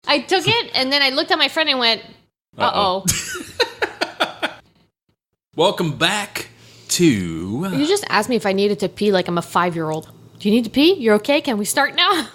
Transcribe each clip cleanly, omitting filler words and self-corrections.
I took it, and then I looked at my friend and went, uh-oh. Welcome back to... You just asked me if I needed to pee like I'm a 5-year-old. Do you need to pee? You're okay? Can we start now?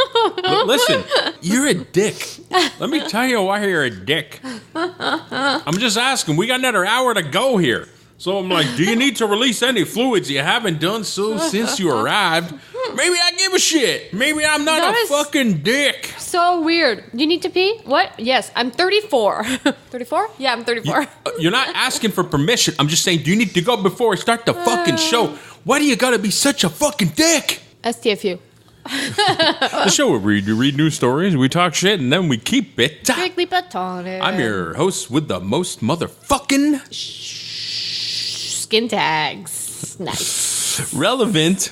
Listen, you're a dick. Let me tell you why you're a dick. I'm just asking. We got another hour to go here. So I'm like, do you need to release any fluids you haven't done so since you arrived? Maybe I give a shit. Maybe I'm not a fucking dick. So weird. Do you need to pee? What? Yes, I'm 34. 34? Yeah, I'm 34. You're not asking for permission. I'm just saying, do you need to go before I start the fucking show? Why do you gotta be such a fucking dick? STFU. The show where we read news stories, we talk shit, and then we keep it. Strictly platonic. I'm your host with the most motherfucking... Skin tags. Nice. Relevant.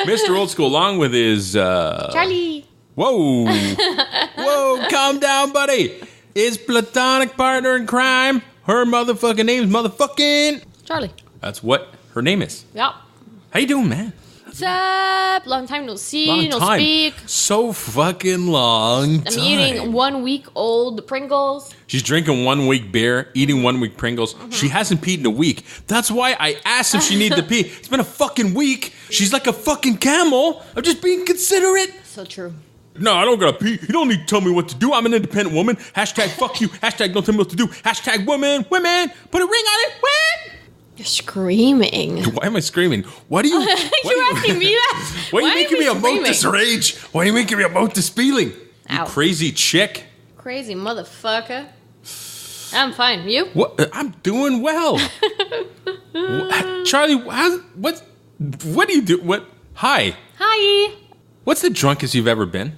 Mr. Old School, along with his... Charlie. Whoa. Whoa, calm down, buddy. His platonic partner in crime. Her motherfucking name is motherfucking... Charlie. That's what her name is. Yep. How you doing, man? What's up? Long time no see, Long time. speak. So fucking long time. I'm eating 1 week old Pringles. She's drinking 1 week beer, eating 1 week Pringles. Mm-hmm. She hasn't peed in a week. That's why I asked if she needed to pee. It's been a fucking week. She's like a fucking camel. I'm just being considerate. So true. No, I don't gotta pee. You don't need to tell me what to do. I'm an independent woman. Hashtag fuck you. Hashtag don't tell me what to do. Hashtag women. Put a ring on it. What? You're screaming. Why am I screaming? What are you... You're asking me that? Why are you making me emote this rage? Why are you making me emote this feeling? Ow. You crazy chick. Crazy motherfucker. I'm fine. You? What? I'm doing well. Charlie, what do you do? What? Hi. Hi. What's the drunkest you've ever been?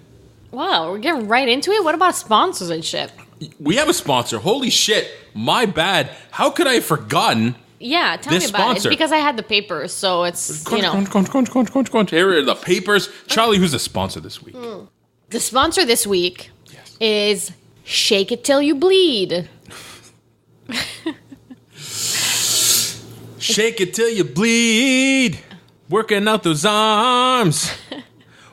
Wow, we're getting right into it? What about sponsors and shit? We have a sponsor. Holy shit. My bad. How could I have forgotten? Yeah, tell me about it. It's because I had the papers, so it's, Here are the papers. Charlie, who's the sponsor this week? The sponsor this week is Shake It Till You Bleed. Shake it till you bleed. Working out those arms.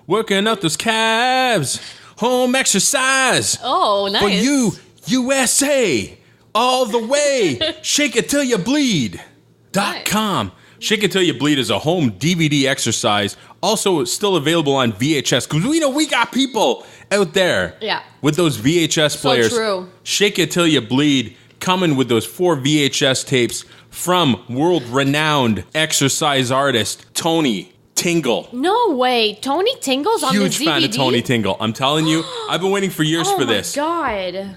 Working out those calves. Home exercise. Oh, nice. For you, USA. All the way. Shake it till you bleed.com. Shake It Till You Bleed is a home DVD exercise. Also, it's still available on VHS. Because we got people out there with those VHS players. So true. Shake It Till You Bleed coming with those 4 VHS tapes from world-renowned exercise artist Tony Tingle. No way. Tony Tingle's on the DVD? Huge fan of Tony Tingle. I'm telling you, I've been waiting for years for this. Oh, my God.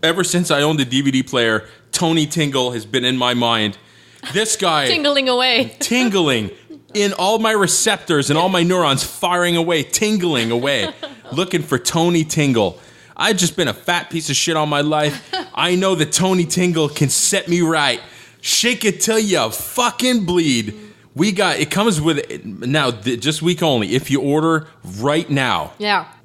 Ever since I owned a DVD player, Tony Tingle has been in my mind. This guy... Tingling away. Tingling in all my receptors and all my neurons firing away, tingling away, looking for Tony Tingle. I've just been a fat piece of shit all my life. I know that Tony Tingle can set me right. Shake it till you fucking bleed. It comes with, now, just week only. If you order right now,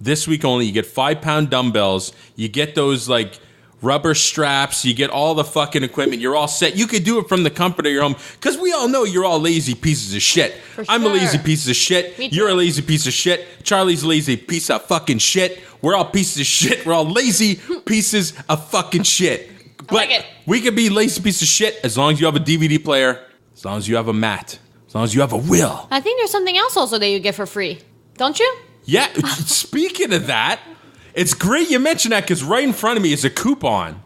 this week only, you get 5-pound dumbbells. You get those, like... rubber straps, you get all the fucking equipment, you're all set. You could do it from the comfort of your home, because we all know you're all lazy pieces of shit. I'm a lazy piece of shit. You're a lazy piece of shit. Charlie's a lazy piece of fucking shit. We're all pieces of shit. We're all lazy pieces of fucking shit. But we could be lazy pieces of shit as long as you have a DVD player, as long as you have a mat, as long as you have a will. I think there's something else also that you get for free. Don't you? Yeah, speaking of that, it's great you mentioned that because right in front of me is a coupon.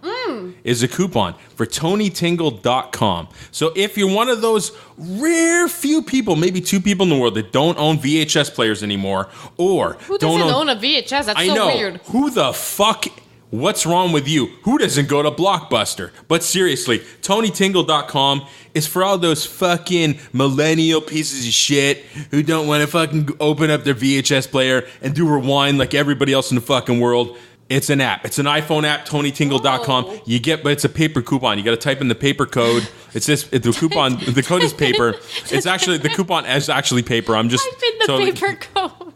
Is a coupon for TonyTingle.com. So if you're one of those rare few people, maybe 2 people in the world that don't own VHS players anymore, or who doesn't own a VHS? That's so weird. Who the fuck? What's wrong with you? Who doesn't go to Blockbuster? But seriously, TonyTingle.com is for all those fucking millennial pieces of shit who don't want to fucking open up their VHS player and do rewind like everybody else in the fucking world. It's an app. It's an iPhone app, TonyTingle.com. But it's a paper coupon. You got to type in the paper code. It's this. The coupon. The code is paper. It's actually the coupon is actually paper. I'm just type in the paper code.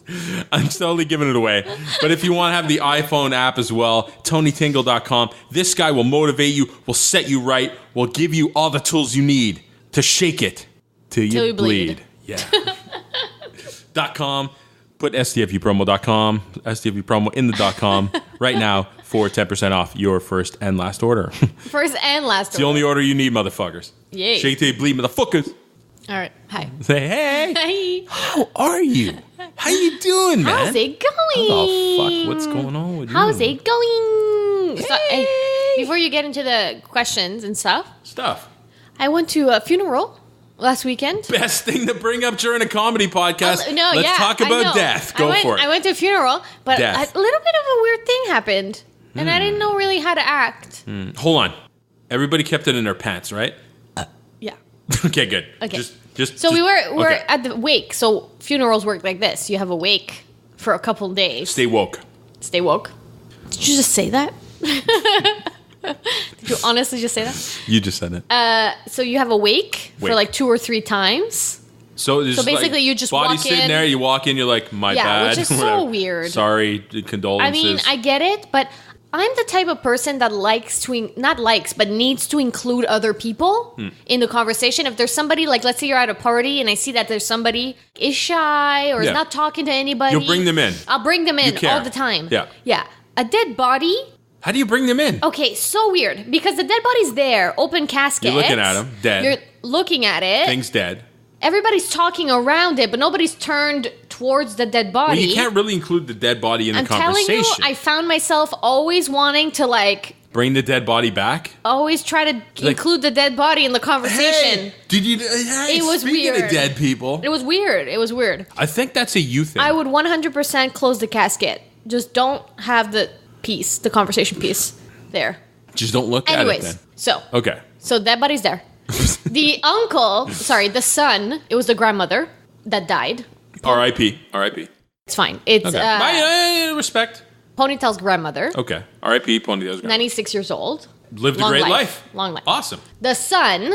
I'm totally giving it away. But if you want to have the iPhone app as well, TonyTingle.com. This guy will motivate you. Will set you right. Will give you all the tools you need to shake it till you bleed. Yeah. .com. Put STFUpromo.com, STFU promo in the .com right now for 10% off your first and last order. First and last It's the only order you need, motherfuckers. Yay. Shake till you bleed, motherfuckers. All right. Hi. Say, hey. Hi. How are you? How you doing, man? How's it going? How the fuck? What's going on with you? How's it going? Hey. So, before you get into the questions and stuff, I went to a funeral last weekend. Best thing to bring up during a comedy podcast. Let's talk I about know. death. Go for it. I went to a funeral, but a little bit of a weird thing happened, and I didn't know really how to act. Hold on. Everybody kept it in their pants, right? Yeah. Okay, good. Okay. So we were at the wake. So funerals work like this. You have a wake for a couple days. Stay woke. Stay woke. Did you just say that? Did you honestly just say that? You just said it. So you have a wake for like 2 or 3 times. So basically, like, you just body walk sitting in. there. You walk in. You're like, my bad. Which is so weird. Sorry, condolences. I mean, I get it, but I'm the type of person that needs to include other people in the conversation. If there's somebody, like, let's say you're at a party and I see that there's somebody is shy or is not talking to anybody. You'll bring them in. I'll bring them in all the time. Yeah. Yeah. A dead body. How do you bring them in? Okay, so weird. Because the dead body's there, open casket. You're looking at him, dead. You're looking at it. Thing's dead. Everybody's talking around it, but nobody's turned towards the dead body. Well, you can't really include the dead body in the conversation. I'm telling you, I found myself always wanting to, like, bring the dead body back. always try to include the dead body in the conversation. Hey, did you? Hey, It was speaking weird. of dead people, It was weird. I think that's a you thing. I would 100% close the casket. Just don't have the conversation piece there. Just don't look at it then. Okay. So dead body's there. The son, it was the grandmother that died. R.I.P. R.I.P. It's fine. It's respect. Ponytail's grandmother. Okay. R.I.P. Ponytail's grandmother. 96 years old. Lived a great life. Long life. Awesome. The son,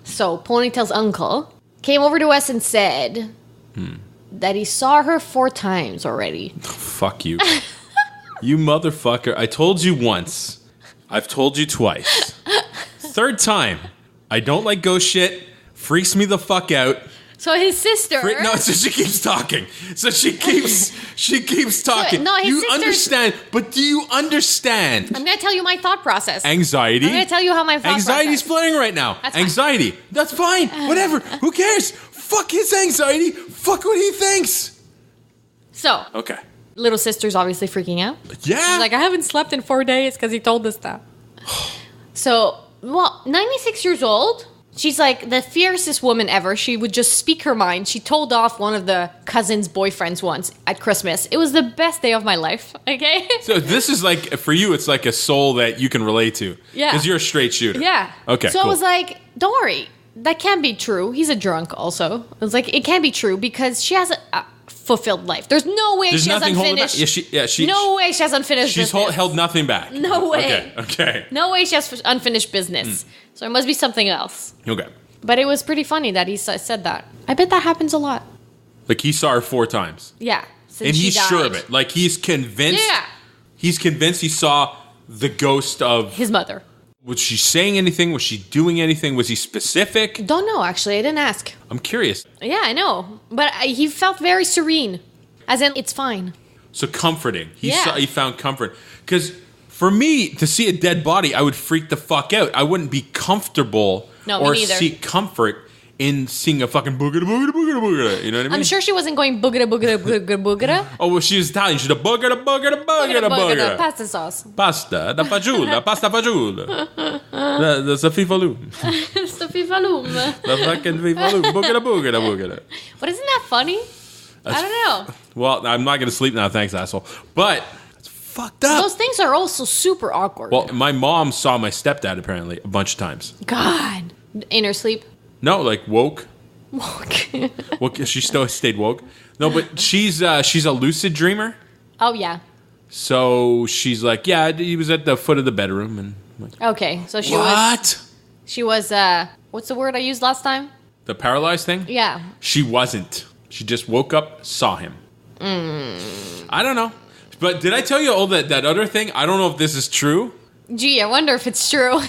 so Ponytail's uncle, came over to us and said that he saw her 4 times already. Fuck you. You motherfucker. I told you once. I've told you twice. 3rd time. I don't like ghost shit. Freaks me the fuck out. So his sister. So she keeps talking. So she keeps talking. No, his you sister. Understand, but do you understand? I'm going to tell you my thought process. Anxiety. I'm going to tell you how my thought Anxiety's process. flaring right now. That's Anxiety. fine. That's fine. Whatever. Who cares? Fuck his anxiety. Fuck what he thinks. So. Okay. Little sister's obviously freaking out. Yeah. She's like, I haven't slept in 4 days because he told us that. So, 96 years old. She's like the fiercest woman ever. She would just speak her mind. She told off one of the cousin's boyfriends once at Christmas. It was the best day of my life, okay? So this is like, for you, it's like a soul that you can relate to. Yeah. Because you're a straight shooter. Yeah. Okay, So cool. I was like, don't worry. That can't be true. He's a drunk also. I was like, it can't be true because she has a fulfilled life. There's no way There's she has nothing holding back. unfinished. No way she has unfinished She's business. held nothing back. No way. Okay. No way she has unfinished business. So it must be something else. Okay. But it was pretty funny that he said that. I bet that happens a lot. Like he saw her 4 times. Yeah. And he's sure of it. Like he's convinced. Yeah. He's convinced he saw the ghost of his mother. Was she saying anything? Was she doing anything? Was he specific? Don't know, actually. I didn't ask. I'm curious. Yeah, I know. But he felt very serene. As in, it's fine. So comforting. He found comfort. Because for me, to see a dead body, I would freak the fuck out. I wouldn't be comfortable or seek comfort in seeing a fucking boogada boogada boogada boogada. You know what I mean? I'm sure she wasn't going boogada boogada boogada boogada. Oh, well, she was Italian. She's a boogada boogada boogada boogada. Pasta sauce. Pasta, da fagiula, pasta fagiula. The fifaloo. It's the fifaloom. The fucking fifaloo. Boogada boogada boogada. But isn't that funny? I don't know. Well, I'm not going to sleep now, thanks, asshole. But it's fucked up. Those things are also super awkward. Well, my mom saw my stepdad, apparently, a bunch of times. God. In her sleep? No, like woke. Woke. Well, she still stayed woke. No, but she's a lucid dreamer. Oh, yeah. So she's like, yeah, he was at the foot of the bedroom. And I'm like, okay, so she was, what's the word I used last time? The paralyzed thing? Yeah. She wasn't. She just woke up, saw him. I don't know. But did I tell you all that other thing? I don't know if this is true. Gee, I wonder if it's true.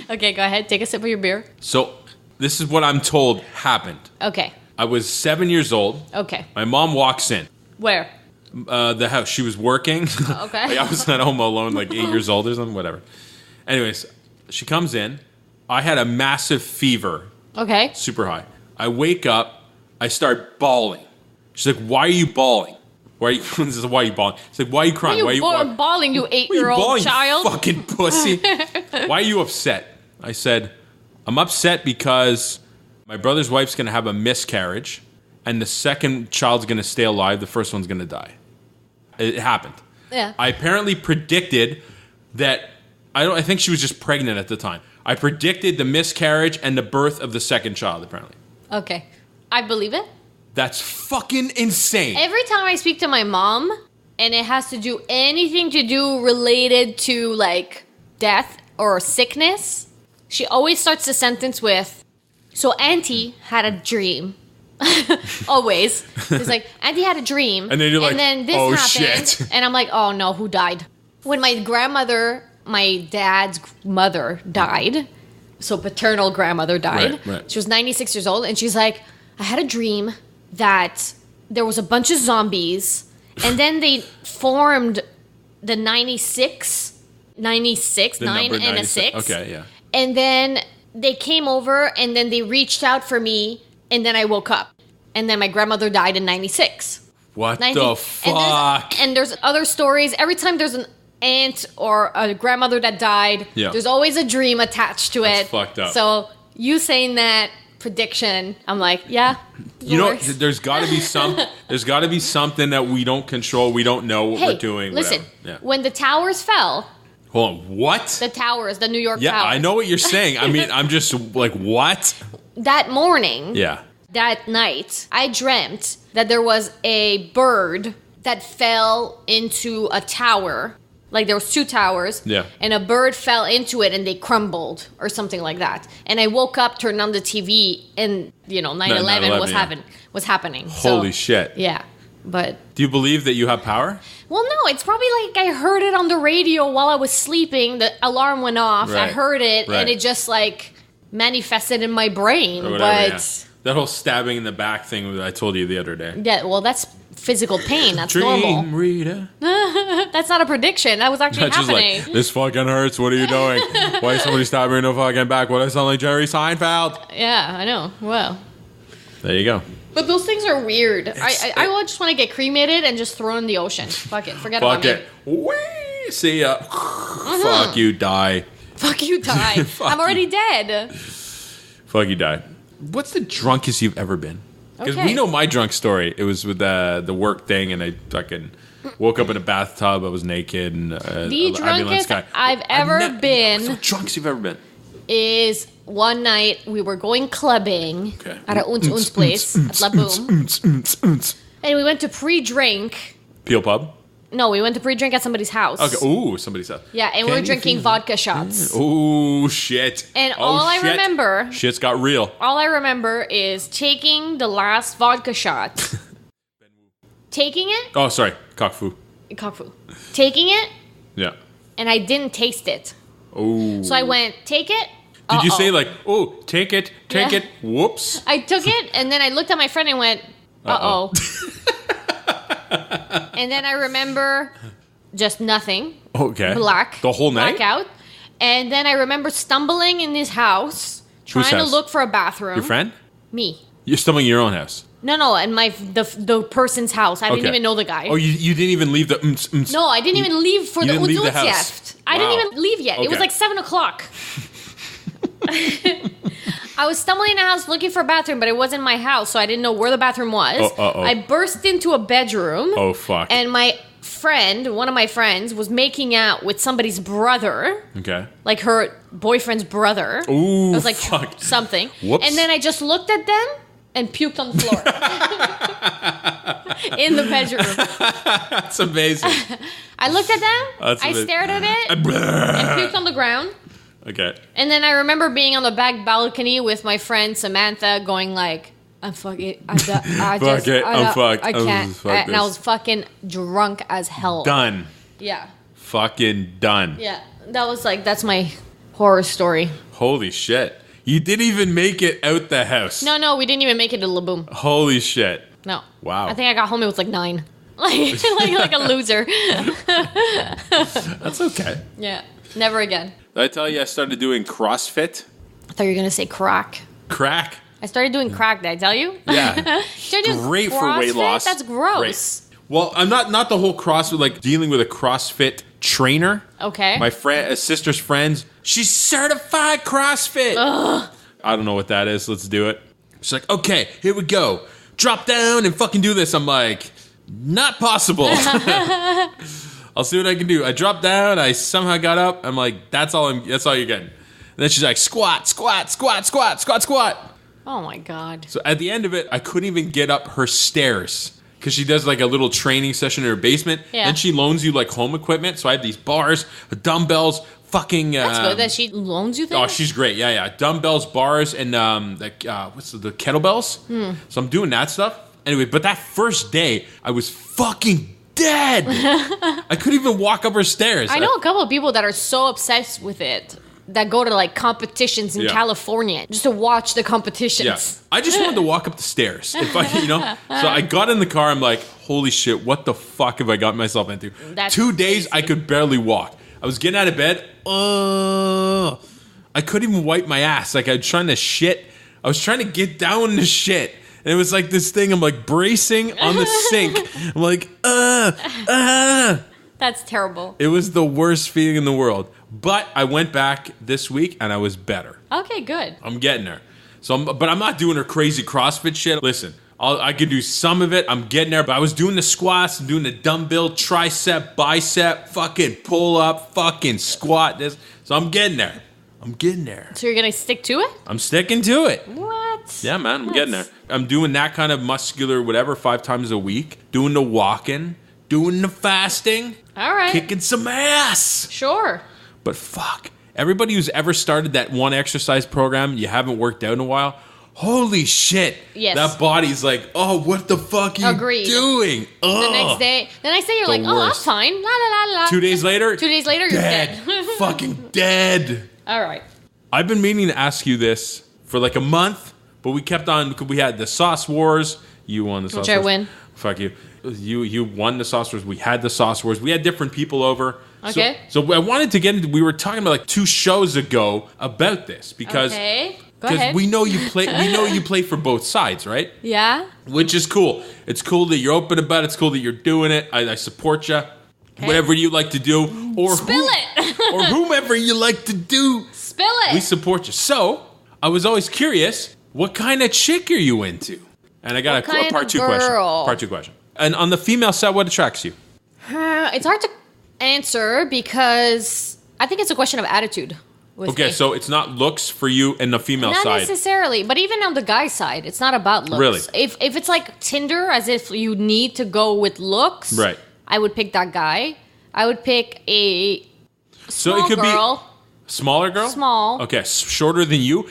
Okay, go ahead. Take a sip of your beer. So this is what I'm told happened. Okay. I was 7 years old. Okay. My mom walks in. Where? The house. She was working. Okay. Like, I was at home alone, like 8 years old or something, whatever. Anyways, she comes in. I had a massive fever. Okay. Super high. I wake up. I start bawling. She's like, why are you bawling? Why are you, this is why are you bawling? She's like, why are you crying? Why are you bawling, you 8-year-old child? Fucking pussy. Why are you upset? I said, I'm upset because my brother's wife's going to have a miscarriage and the second child's going to stay alive. The first one's going to die. It happened. Yeah. I apparently predicted that, I think she was just pregnant at the time. I predicted the miscarriage and the birth of the second child, apparently. Okay. I believe it. That's fucking insane. Every time I speak to my mom, and it has to do anything to do related to like death or sickness, she always starts the sentence with, so Auntie had a dream. Always. It's like, Auntie had a dream. And then you're like, and then this oh happened. shit. And I'm like, oh no, who died? When my grandmother, my dad's mother died, so paternal grandmother died. Right. She was 96 years old, and she's like, I had a dream that there was a bunch of zombies, and then they formed the 96, 9 and a 6. Okay, yeah. And then they came over, and then they reached out for me, and then I woke up. And then my grandmother died in 96. What 90, the fuck? And there's other stories. Every time there's an aunt or a grandmother that died, Yeah. there's always a dream attached to That's it. fucked up. So you saying that prediction, I'm like, yeah. You know, works. there's got to be something that we don't control. We don't know what Hey, we're doing. listen, whatever. Yeah. when the towers fell, Hold on. What? the towers, the New York Yeah, towers. I know what you're saying. I mean, I'm just like, what? That morning, Yeah. that night, I dreamt that there was a bird that fell into a tower. Like there was 2 towers. Yeah. And a bird fell into it and they crumbled or something like that. And I woke up, turned on the TV, and 9/11 was yeah. was happening. Holy So, shit. Yeah. But Do you believe that you have power? well, no, it's probably like I heard it on the radio while I was sleeping. The alarm went off. I Right. heard it, Right. and it just like manifested in my brain. Or whatever, But yeah. That whole stabbing in the back thing that I told you the other day. yeah, well, that's physical pain. That's Dream normal. reader. That's not a prediction. That was actually Just happening. like, this fucking hurts. What are you doing? Why is somebody stabbing me in the fucking back? What, I sound like Jerry Seinfeld? Yeah, I know. Well, There you go. but those things are weird. I will just want to get cremated and just thrown in the ocean. Fuck it. Forget Fuck about it. me. Whee! See ya. Fuck you, die. Fuck you, die. Fuck I'm already you. dead. Fuck you, die. What's the drunkest you've ever been? Because Okay. we know my drunk story. It was with the work thing, and I fucking woke up in a bathtub. I was naked, and The ambulance drunkest guy. I've ever been What's the drunkest you've ever been? is one night we were going clubbing Okay. at a Unz place at La Boom. And we went to pre-drink. Peel Pub. No, we went to pre-drink at somebody's house. Okay. Ooh, somebody said. Yeah, and we were drinking vodka shots. Ooh, shit. And Oh, all I shit. remember- Shit's got real. All I remember is taking the last vodka shot. Taking it? Oh, sorry. Cock fu. Cock fu. Taking it, Yeah. and I didn't taste it. Ooh. So I went, take it. Did you Uh-oh. say like, oh, take it, Yeah. it, whoops? I took it, and then I looked at my friend and went, uh-oh. And then I remember just nothing. Okay. Black. The whole night? Blackout. And then I remember stumbling in his house, trying to house? look for a bathroom. Your friend? Me. You're stumbling in your own house. No, and the person's house. I didn't Okay. even know the guy. Oh, you didn't even leave the No, I didn't even leave for you the didn't leave the Uduz house. yet. I didn't Wow. even leave yet. It was Okay. like 7 o'clock. I was stumbling in the house looking for a bathroom, but it wasn't my house, so I didn't know where the bathroom was. Oh, uh-oh. I burst into a bedroom. Oh, fuck. And my friend, one of my friends, was making out with somebody's brother, Okay. like her boyfriend's brother. Ooh, It was like fuck. something. Whoops. And then I just looked at them and puked on the floor. In the bedroom. That's amazing. I looked at them, That's I amazing. stared at it, and puked on the ground. Okay. And then I remember being on the back balcony with my friend Samantha going like, I'm fucking, I fucked. I'm fucked. I can't. Fuck And I this. was fucking drunk as hell. Done. Yeah. Fucking done. Yeah. That's my horror story. Holy shit. You didn't even make it out the house. No, we didn't even make it to La Boom. Holy shit. No. Wow. I think I got home, it was like 9. like a loser. That's okay. Yeah, never again. Did I tell you I started doing CrossFit? I thought you were gonna say crack. Crack? I started doing crack. Did I tell you? Yeah. Great for weight loss. That's gross. Great. Well, I'm not the whole CrossFit, like dealing with a CrossFit trainer. Okay. My sister's friends, she's certified CrossFit. Ugh. I don't know what that is. Let's do it. She's like, okay, here we go. Drop down and fucking do this. I'm like, not possible. I'll see what I can do. I dropped down. I somehow got up. I'm like, that's all you're getting. And then she's like, squat, squat, squat, squat, squat, squat. Oh my God. So at the end of it, I couldn't even get up her stairs because she does like a little training session in her basement. Yeah. Then she loans you like home equipment. So I have these bars, dumbbells, fucking. That's good that she loans you things. Oh, she's great. Yeah, yeah. Dumbbells, bars, and what's the kettlebells? So I'm doing that stuff. Anyway, but that first day, I was fucking dead. I couldn't even walk up her stairs. I know a couple of people that are so obsessed with it that go to like competitions in California just to watch the competitions. Yeah. I just wanted to walk up the stairs. If So I got in the car. I'm like, holy shit, what the fuck have I got myself into? That's 2 days, I could barely walk. I was getting out of bed. I couldn't even wipe my ass. Like I was trying to shit. I was trying to get down to shit. And it was like this thing. I'm like bracing on the sink. I'm like, That's terrible. It was the worst feeling in the world. But I went back this week and I was better. Okay, good. I'm getting there. But I'm not doing her crazy CrossFit shit. Listen, I could do some of it. I'm getting there. But I was doing the squats, doing the dumbbell, tricep, bicep, fucking pull up, fucking squat. So I'm getting there. I'm getting there. So you're going to stick to it? I'm sticking to it. What? Yeah, man. I'm getting there. I'm doing that kind of muscular whatever 5 times a week. Doing the walking. Doing the fasting. All right. Kicking some ass. Sure. But fuck. Everybody who's ever started that one exercise program, you haven't worked out in a while, holy shit. Yes. That body's like, oh, what the fuck are you doing? Ugh. The next day you're like, oh, I'm fine. La, la, la, la. 2 days later? 2 days later, you're dead. Fucking dead. All right. I've been meaning to ask you this for like a month, but we kept on, we had the sauce wars. You won the sauce wars. Which I win. Fuck you. You won the sauce wars. We had the sauce wars. We had different people over. Okay. So I wanted to get into, we were talking about like 2 shows ago about this because Go ahead. we know you play for both sides, right? Yeah. Which is cool. It's cool that you're open about it. It's cool that you're doing it. I support you. Okay. Whatever you like to do or or whomever you like to do. Spill it. We support you. So, I was always curious, what kind of chick are you into? And I got a part 2 question. Part 2 question. And on the female side, what attracts you? It's hard to answer because I think it's a question of attitude. Okay, so it's not looks for you in the female side. Not necessarily, but even on the guy side, it's not about looks. Really? If it's like Tinder, as if you need to go with looks, right? I would pick that guy. I would pick a small so it could girl. Be smaller girl? Small. Okay, shorter than you?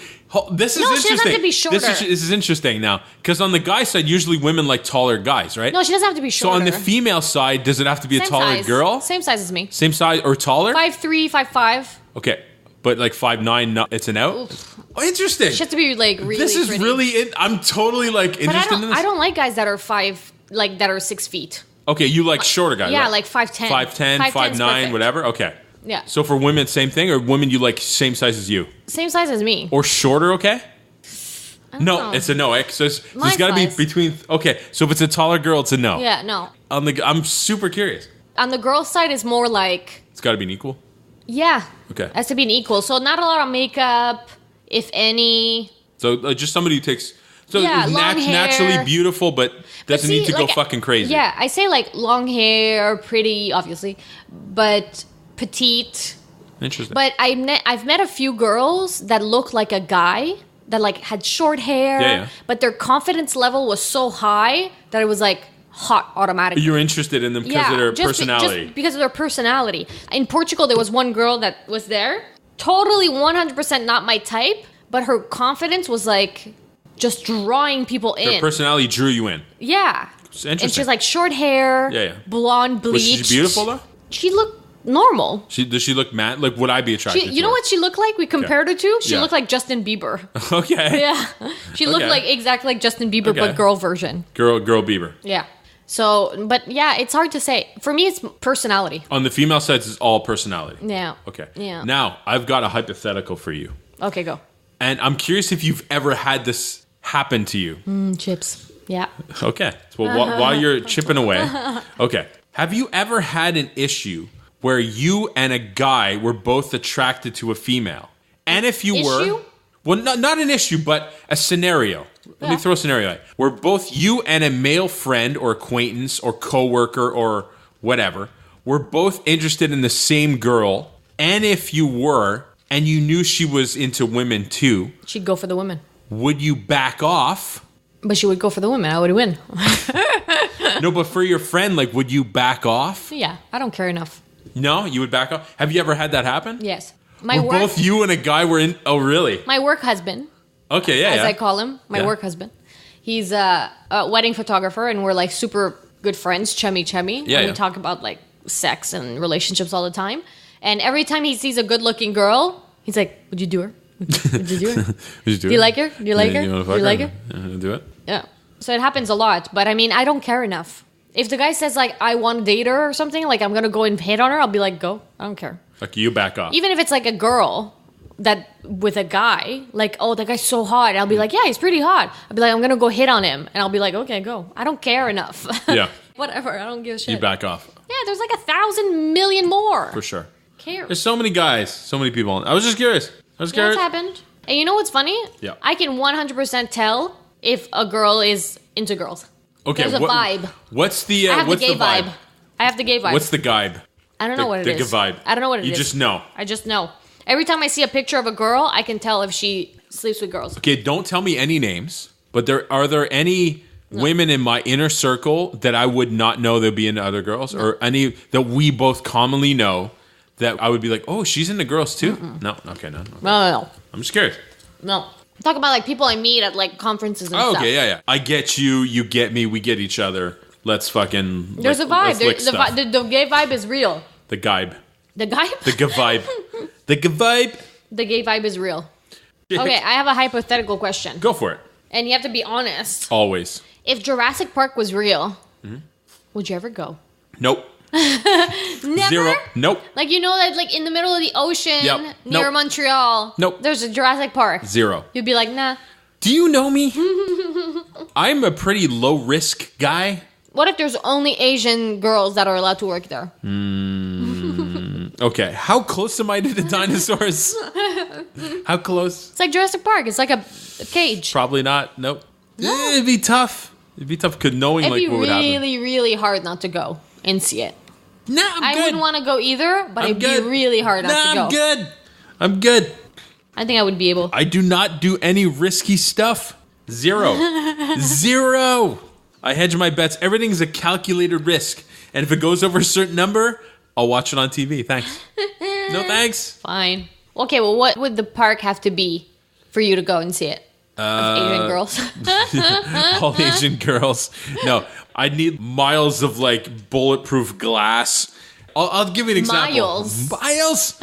This is interesting. She doesn't have to be shorter. This is interesting now. Because on the guy side, usually women like taller guys, right? No, she doesn't have to be shorter. So on the female side, does it have to be a taller girl? Same size as me. Same size or taller? 5'3", 5'5". Okay, but like 5'9", it's an out? Oof. Oh, interesting. She has to be like really This is pretty. really, I'm totally like interested in this. I don't like guys that are that are 6 feet. Okay, you like shorter guys, yeah, right? like 5'10". 5'10", 5'9", whatever? Okay. Yeah. So for women, same thing? Or women you like same size as you? Same size as me. Or shorter, okay? No, know. it's a no. So there's got to be between... Okay, so if it's a taller girl, it's a no. Yeah, no. I'm super curious. On the girl side, it's more like... It's got to be an equal? Yeah. Okay. It has to be an equal. So not a lot of makeup, if any. So just somebody who takes... So long hair. Naturally beautiful, but doesn't need to go fucking crazy. Yeah, I say like long hair, pretty, obviously, but petite. Interesting. But I've met a few girls that look like a guy that like had short hair, but their confidence level was so high that it was like hot automatically. You're interested in them because of their personality. Just because of their personality. In Portugal, there was one girl that was there, totally 100% not my type, but her confidence was like just drawing people in. Her personality drew you in. Yeah. It's interesting. And she's like short hair, blonde bleach. Was she beautiful though? She looked normal. Does she look mad? Like, would I be attracted to her? You know what she looked like? We compared her to? She looked like Justin Bieber. Okay. Yeah. She looked like exactly like Justin Bieber, but girl version. Girl Bieber. Yeah. So, but yeah, it's hard to say. For me, it's personality. On the female side, it's all personality. Yeah. Okay. Yeah. Now, I've got a hypothetical for you. Okay, go. And I'm curious if you've ever had this happen to you. Chips. Yeah. Okay. Well, while you're chipping away. Okay. Have you ever had an issue where you and a guy were both attracted to a female? And if you were... Well, not an issue, but a scenario. Let me throw a scenario at you. Where both you and a male friend or acquaintance or coworker or whatever were both interested in the same girl. And if you were, and you knew she was into women too... She'd go for the women. Would you back off? But she would go for the women. I would win. No, but for your friend, like, would you back off? Yeah, I don't care enough. No, you would back off? Have you ever had that happen? Yes. Both you and a guy were in... Oh, really? My work husband. Okay, yeah, as I call him. My work husband. He's a wedding photographer, and we're, like, super good friends, chummy. Yeah, and we talk about, like, sex and relationships all the time. And every time he sees a good-looking girl, he's like, would you do her? Would you do her? Do you like her? Do you like her? Do you like her? Do it? Yeah. So it happens a lot. But, I mean, I don't care enough. If the guy says, like, I want to date her or something, like, I'm going to go and hit on her, I'll be like, go. I don't care. Like, you back off. Even if it's, like, a girl that with a guy, like, oh, that guy's so hot. I'll be like, yeah, he's pretty hot. I'll be like, I'm going to go hit on him. And I'll be like, okay, go. I don't care enough. Yeah. Whatever. I don't give a shit. You back off. Yeah, there's like 1,000 million more. For sure. Cares. There's so many guys, so many people. I was just curious. That's happened. And you know what's funny? Yeah. I can 100% tell if a girl is into girls. Okay. There's a vibe. What's the I have what's the gay the vibe? I have the gay vibe. What's the vibe? I don't know what it is. The vibe. I don't know what it is. You just know. I just know. Every time I see a picture of a girl, I can tell if she sleeps with girls. Okay, don't tell me any names, but are there any women in my inner circle that I would not know they'd be into other girls? No. Or any that we both commonly know that I would be like, oh, she's into girls too? Mm-mm. No? Okay, no. No. I'm just curious. No. Talk about like people I meet at like conferences and stuff. Okay, yeah. I get you, you get me, we get each other. Let's fucking... There's a vibe. The gay vibe is real. The vibe. The vibe? The vibe. The vibe. The gay vibe is real. Okay, I have a hypothetical question. Go for it. And you have to be honest. Always. If Jurassic Park was real, would you ever go? Nope. Never? Zero. Nope. Like, you know that like in the middle of the ocean near Montreal, there's a Jurassic Park. Zero. You'd be like, nah. Do you know me? I'm a pretty low risk guy. What if there's only Asian girls that are allowed to work there? Okay. How close am I to the dinosaurs? How close? It's like Jurassic Park. It's like a cage. Probably not. Nope. No. It'd be tough. It'd be tough knowing like what would happen. It'd be really, really hard not to go and see it. No, I'm good. I wouldn't want to go either, but it'd be really hard not to go. I'm good. I'm good. I think I would be able. I do not do any risky stuff. Zero. Zero. I hedge my bets. Everything's a calculated risk. And if it goes over a certain number, I'll watch it on TV. Thanks. No thanks. Fine. Okay, well, what would the park have to be for you to go and see it? Of Asian girls. All Asian girls. No, I'd need miles of like bulletproof glass. I'll give you an example. Miles?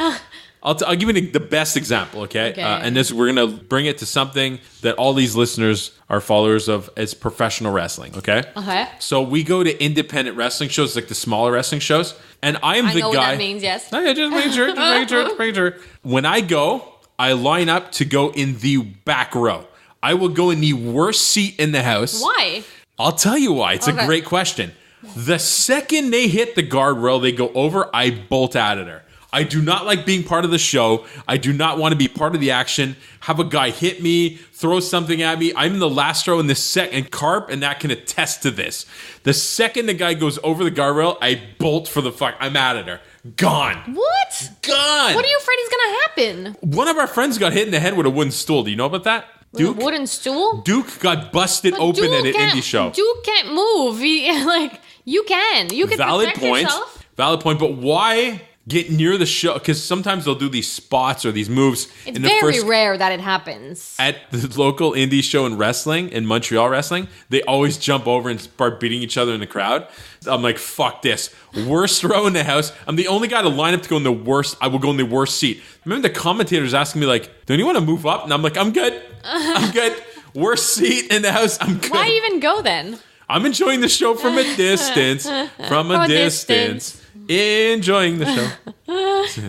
I'll give you the best example, okay? And we're gonna bring it to something that all these listeners are followers of as professional wrestling, okay? Okay. So we go to independent wrestling shows, like the smaller wrestling shows, and I know guy. What that means, yes. No, yeah, just make sure. When I go, I line up to go in the back row. I will go in the worst seat in the house. Why? I'll tell you why. It's a great question. The second they hit the guardrail, they go over, I bolt out of there. I do not like being part of the show. I do not want to be part of the action. Have a guy hit me, throw something at me. I'm in the last row in the second. Carp, and that can attest to this. The second the guy goes over the guardrail, I bolt for the fuck. I'm out of there. Gone. What? Gone. What are you afraid is going to happen? One of our friends got hit in the head with a wooden stool. Do you know about that? Duke? A wooden stool? Duke got busted open at an indie show. Duke can't move. You can. You can protect yourself. Valid point. But why get near the show? Because sometimes they'll do these spots or these moves. It's very rare that it happens. At the local indie show in wrestling, in Montreal wrestling, they always jump over and start beating each other in the crowd. I'm like, fuck this. Worst row in the house. I'm the only guy to line up to go in the worst. I will go in the worst seat. Remember the commentators asking me like, do you want to move up? And I'm like, I'm good. I'm good. Worst seat in the house. I'm good. Why even go then? I'm enjoying the show from a distance. From a distance. Enjoying the show.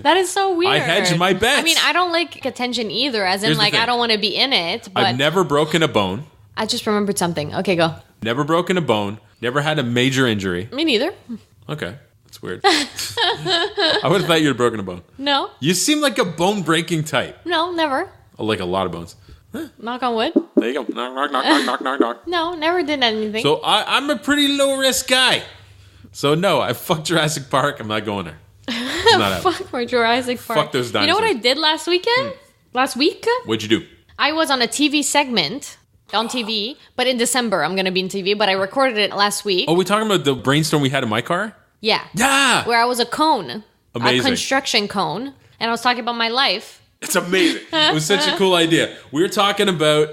That is so weird. I hedge my bets. I mean, I don't like attention either, as in, Here's the like, thing. I don't want to be in it, but I've never broken a bone. I just remembered something. Okay, go. Never broken a bone. Never had a major injury. Me neither. Okay. That's weird. I would have thought you'd have broken a bone. No. You seem like a bone-breaking type. No, never. Like a lot of bones. Knock on wood. There you go. Knock, knock, knock, knock, knock, knock, knock. No, never did anything. So I'm a pretty low-risk guy. So no, I fucked Jurassic Park. I'm not going there. It's not happening. Fuck for Jurassic Park. Fuck those dinosaurs. You know what I did last weekend? Last week? What'd you do? I was on a TV segment on TV, but in December I'm going to be in TV, but I recorded it last week. Oh, we talking about the brainstorm we had in my car? Yeah. Yeah! Where I was a cone. Amazing. A construction cone. And I was talking about my life. It's amazing. It was such a cool idea. We were talking about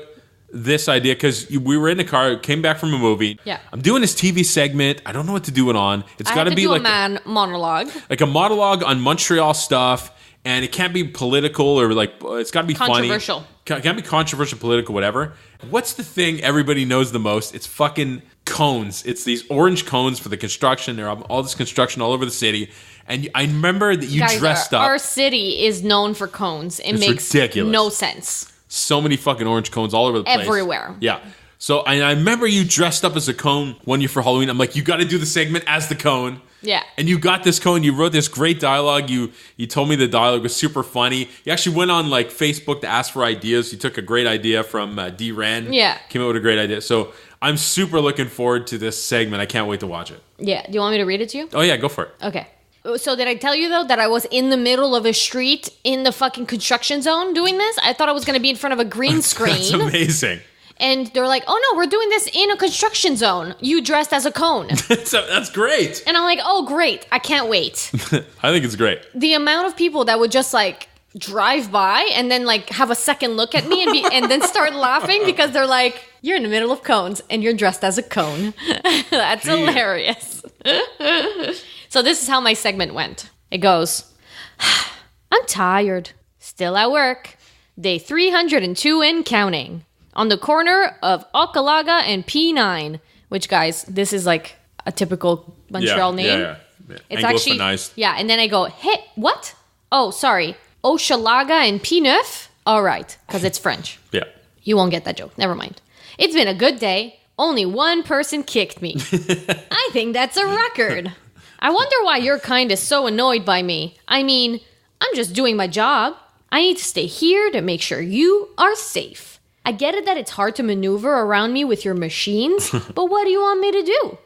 this idea because we were in the car, came back from a movie. Yeah. I'm doing this TV segment. I don't know what to do it on. It's got to be like a monologue. like a monologue on Montreal stuff, and it can't be political or like it's got to be Controversial. funny. Can't be controversial, political, whatever. What's the thing everybody knows the most? It's fucking cones. It's these orange cones for the construction. There are all this construction all over the city. And I remember that you Guys, dressed up. Our city is known for cones. It It's makes ridiculous. no sense. So many fucking orange cones all over the place. Everywhere. Yeah. So I remember you dressed up as a cone one year for Halloween. I'm like, you got to do the segment as the cone. Yeah. And you got this cone. You wrote this great dialogue. You told me the dialogue was super funny. You actually went on like Facebook to ask for ideas. You took a great idea from D. Ren. Yeah. Came up with a great idea. So I'm super looking forward to this segment. I can't wait to watch it. Yeah. Do you want me to read it to you? Oh yeah, go for it. Okay. So did I tell you, though, that I was in the middle of a street in the fucking construction zone doing this? I thought I was going to be in front of a green screen. That's amazing. And they're like, oh, no, we're doing this in a construction zone. You dressed as a cone. That's great. And I'm like, oh, great. I can't wait. I think it's great. The amount of people that would just, like, drive by and then, like, have a second look at me and then start laughing because they're like, you're in the middle of cones and you're dressed as a cone. That's hilarious. So this is how my segment went. It goes, I'm tired. Still at work. Day 302 and counting. On the corner of Okalaga and P9. Which, guys, this is like a typical Montreal name. Yeah. It's actually, yeah, and then I go, hey, what? Oh, sorry. Hochelaga and P9? All right, because it's French. Yeah. You won't get that joke. Never mind. It's been a good day. Only one person kicked me. I think that's a record. I wonder why your kind is so annoyed by me. I mean, I'm just doing my job. I need to stay here to make sure you are safe. I get it that it's hard to maneuver around me with your machines, but what do you want me to do?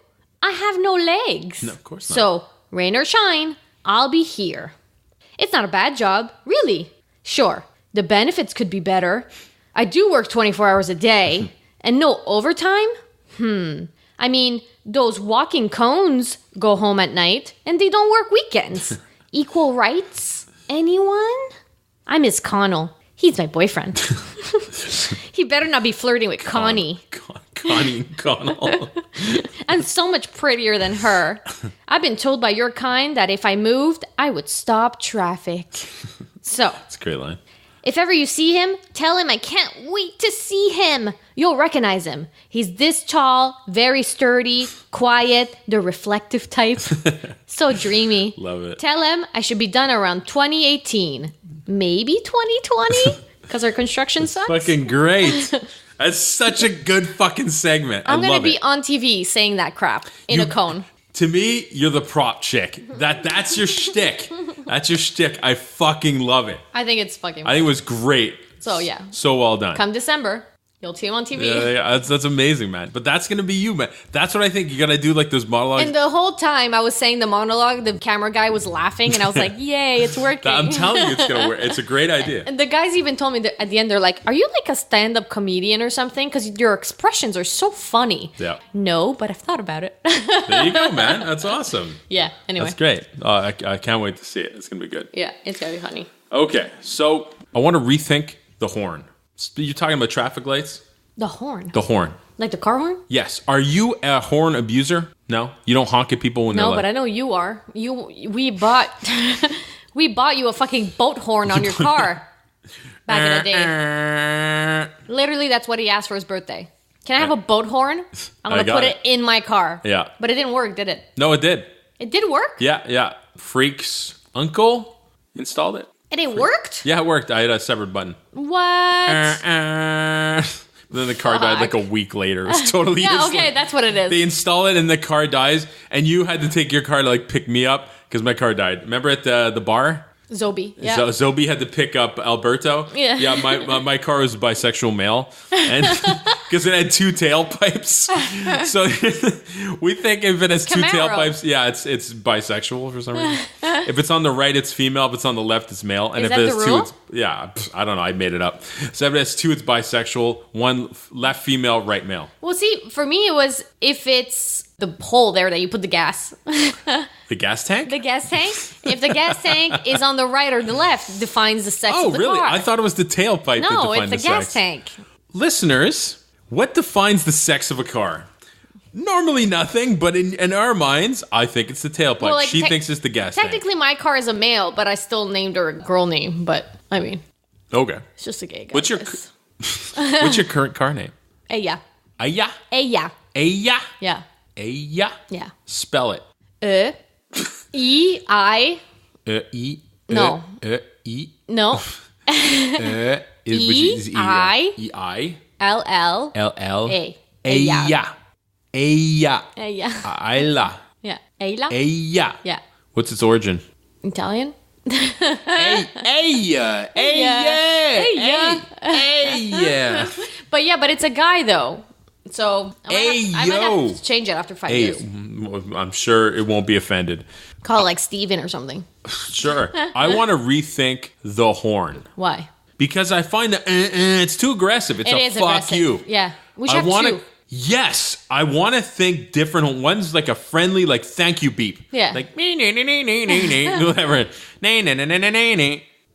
I have no legs. No, of course not. So, rain or shine, I'll be here. It's not a bad job, really. Sure, the benefits could be better. I do work 24 hours a day, and no overtime? I mean, those walking cones go home at night, and they don't work weekends. Equal rights? Anyone? I miss Connell. He's my boyfriend. He better not be flirting with Connie. Connie and Connell. I'm so much prettier than her. I've been told by your kind that if I moved, I would stop traffic. So, That's a great line. if ever you see him, tell him I can't wait to see him. You'll recognize him. He's this tall, very sturdy, quiet, the reflective type. So dreamy. Love it. Tell him I should be done around 2018. Maybe 2020? Because our construction sucks. Fucking great. That's such a good fucking segment. I'm I going love to be it. on TV saying that crap in a cone. To me, you're the prop chick. That's your shtick. That's your shtick. I fucking love it. I think it's fucking I think it was great. So, yeah. So well done. Come December, you'll see him on TV. Yeah, that's amazing, man. But that's gonna be you, man. That's what I think. You gotta do like those monologues. And the whole time I was saying the monologue, the camera guy was laughing, and I was like, yay, it's working. I'm telling you, it's gonna work. It's a great idea. And the guys even told me that at the end, they're like, are you like a stand-up comedian or something? Because your expressions are so funny. Yeah. No, but I've thought about it. There you go, man. That's awesome. Yeah, anyway. That's great. I can't wait to see it. It's gonna be good. Yeah, it's going to be funny. Okay, so I want to rethink the horn. You're talking about traffic lights? The horn. The horn. Like the car horn? Yes. Are you a horn abuser? No? You don't honk at people when they're No, like... but I know you are. We bought we bought you a fucking boat horn on your car back in the day. Literally, that's what he asked for his birthday. Can I have a boat horn? I'm going to put it in my car. Yeah. But it didn't work, did it? No, it did. It did work? Yeah. Freak's uncle installed it. And it worked? Yeah, it worked. I had a severed button. What? Then the car died like a week later. It was totally useless. Okay, that's what it is. They install it and the car dies, and you had to take your car to like pick me up because my car died. Remember at the bar? Zobi. Yeah. Zobi had to pick up Alberto. Yeah. Yeah, my car was a bisexual male. And because it had 2 tailpipes. So we think if it has 2 tailpipes, yeah, it's bisexual for some reason. If it's on the right, it's female. If it's on the left, it's male. And Is if that it has the 2, rule? it's I don't know. I made it up. So if it has 2, it's bisexual. 1 left female, right male. Well, see, for me, it was if it's the hole there that you put the gas. The gas tank? The gas tank. If the gas tank is on the right or the left, defines the sex of the really? car. I thought it was the tailpipe that No, defined it's the the gas sex. tank. Listeners, what defines the sex of a car? Normally nothing, but in our minds, I think it's the tailpipe. Well, like, she thinks it's the gas tank. Technically, my car is a male, but I still named her a girl name. But, I mean, Okay. it's just a gay guy. What's your current car name? Aya. Aya? Aya. Aya? Yeah. Aya? Yeah. Spell it. E-I. E. No. E. No. E-I. E-I. L-L. L-L. A. Aya. Aya. Aya. Ayla. Yeah. Ayla. Aya. Yeah. What's its origin? Italian? Aya. Aya. But yeah, but it's a guy though. So I might have to change it after 5 years. I'm sure it won't be offended. Call it like Steven or something. Sure. I want to rethink the horn. Why? Because I find that it's too aggressive. It's It a is fuck aggressive. you. Yeah. We should have wanna, two. Yes. I want to think different. One's like a friendly, like, thank you beep. Yeah. Like, whatever.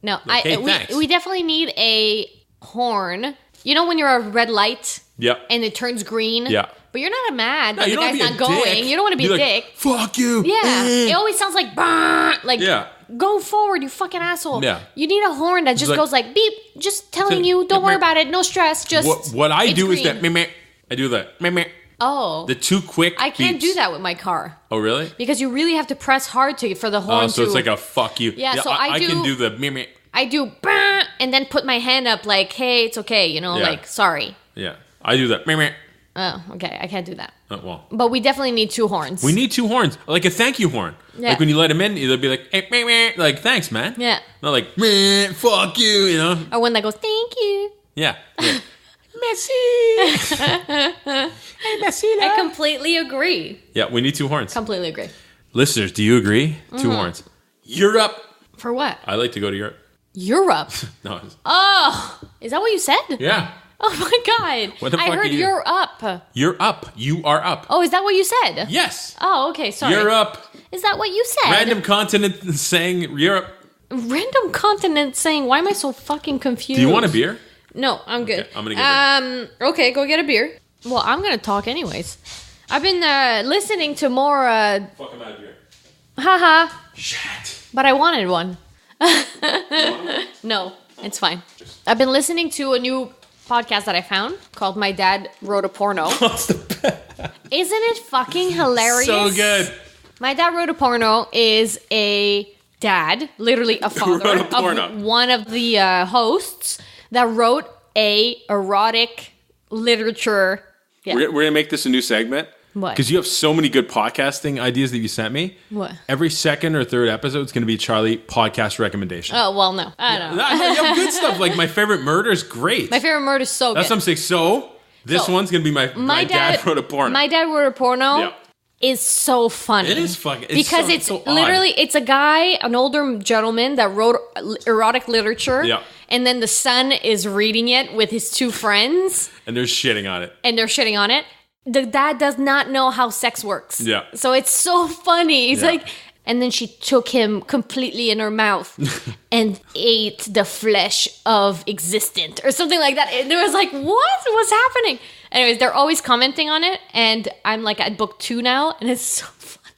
No, Okay, thanks. we definitely need a horn. You know when you're at a red light? Yep. And it turns green? Yeah. But you're not mad No, that you the don't guy's wanna not be a going. dick. You don't want to be a You're like, dick. Fuck you. Yeah. It always sounds like, "Brrr," like, Yeah. go forward, you fucking asshole. Yeah. You need a horn that just like- goes like, beep, just telling you, don't worry about it, no stress, just. What I it's do is green. that, meh, meh. I do that. Meh, meh. Oh. The 2 quick I can't beeps. do that with my car. Oh, really? Because you really have to press hard for the horn Oh, so to. it's like a fuck you. Yeah, so I can do- do the meh, meh. I do, "Brrr," and then put my hand up like, hey, it's okay, Yeah. like, sorry. Yeah. I do that. Meh, meh. Oh, okay, I can't do that. Well. But we definitely need 2 horns. We need 2 horns, like a thank you horn. Yeah. Like when you let them in, they'll be like, hey, meh, meh. Like, thanks, man. Yeah. Not like, meh, fuck you, you know? Or one that goes, thank you. Yeah. Merci. Hey, merci, I love. completely agree. Yeah, we need 2 horns. Completely agree. Listeners, do you agree? 2 horns. Europe. For what? I like to go to Europe. Europe. No. it's- Oh, is that what you said? Yeah. Oh my God. What the I fuck heard are you? you're up. You're up. You are up. Oh, is that what you said? Yes. Oh, okay, sorry. You're up. Is that what you said? Random continent saying Europe. Random continent saying, why am I so fucking confused? Do you want a beer? No, I'm good. Okay, I'm gonna get okay, go get a beer. Well, I'm gonna talk anyways. I've been listening to more Fuck, I'm out of beer. haha, Shit. but I wanted one. No, it's fine. I've been listening to a new podcast that I found called My Dad Wrote a Porno. What's the best? Isn't it fucking hilarious? So good. My Dad Wrote a Porno is a dad, literally a father wrote a porno. of one of the hosts that wrote a erotic literature. Yeah. We're going to make this a new segment. What? Because you have so many good podcasting ideas that you sent me. What? Every second or third episode is going to be Charlie podcast recommendation. Oh, well, no. I don't know. You have good stuff. Like, My Favorite Murder is great. My Favorite Murder is so That's good. what I'm saying. So, this So, one's going to be my dad wrote a porno. My Dad Wrote a Porno Yeah. is so funny. It is fucking... Because so, it's so odd. literally, it's a guy, an older gentleman that wrote erotic literature. Yeah. And then the son is reading it with his 2 friends. And they're shitting on it. And they're shitting on it. The dad does not know how sex works. Yeah. So it's so funny. He's Yeah. like, and then she took him completely in her mouth and ate the flesh of existent or something like that. And there was like, what was happening? Anyways, they're always commenting on it. And I'm like at book 2 now. And it's so funny.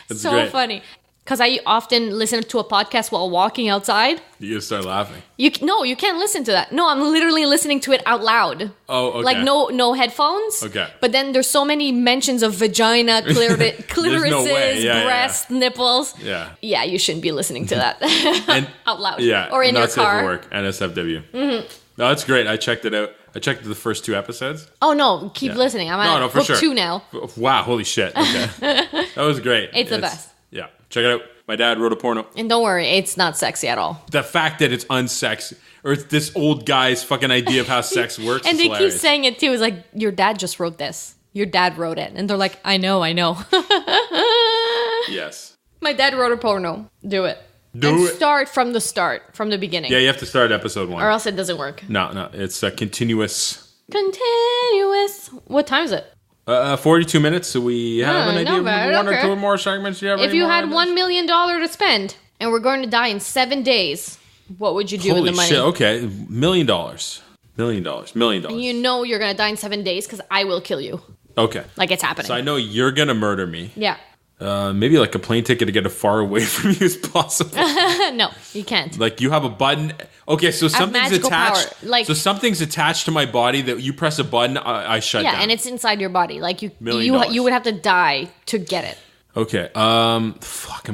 That's so great. funny. because I often listen to a podcast while walking outside. You just start laughing. No, you can't listen to that. No, I'm literally listening to it out loud. Oh, okay. Like no headphones. Okay. But then there's so many mentions of vagina, clitorises, breasts, nipples. Yeah. Yeah, you shouldn't be listening to that out loud. Yeah. Or in your car. Not safe for work. NSFW. Mm-hmm. No, that's great. I checked it out. I checked the first 2 episodes. Oh, no. Keep listening. I'm at for book sure. 2 now. Wow. Holy shit. Okay. That was great. It's the best. Yeah. Check it out. My dad wrote a porno. And don't worry, it's not sexy at all. The fact that it's unsexy, or it's this old guy's fucking idea of how sex works and is they hilarious. keep saying it too. It's like, your dad just wrote this. Your dad wrote it. And they're like, I know. Yes. My dad wrote a porno. Do it. Start from the beginning. Yeah, you have to start episode 1. Or else it doesn't work. No, it's a continuous. What time is it? 42 minutes, so we have an idea of 1 or 2 more segments. If you had $1 million to spend, and we're going to die in 7 days, what would you do with the money? Shit, okay. $1 million. $1 million. You know you're going to die in 7 days because I will kill you. Okay. Like it's happening. So I know you're going to murder me. Yeah. Maybe like a plane ticket to get as far away from you as possible. No, you can't. Like you have a button. Okay, so something's attached. Power. So something's attached to my body that you press a button, I shut down. Yeah, and it's inside your body. Like you $1 would have to die to get it. Okay. I'm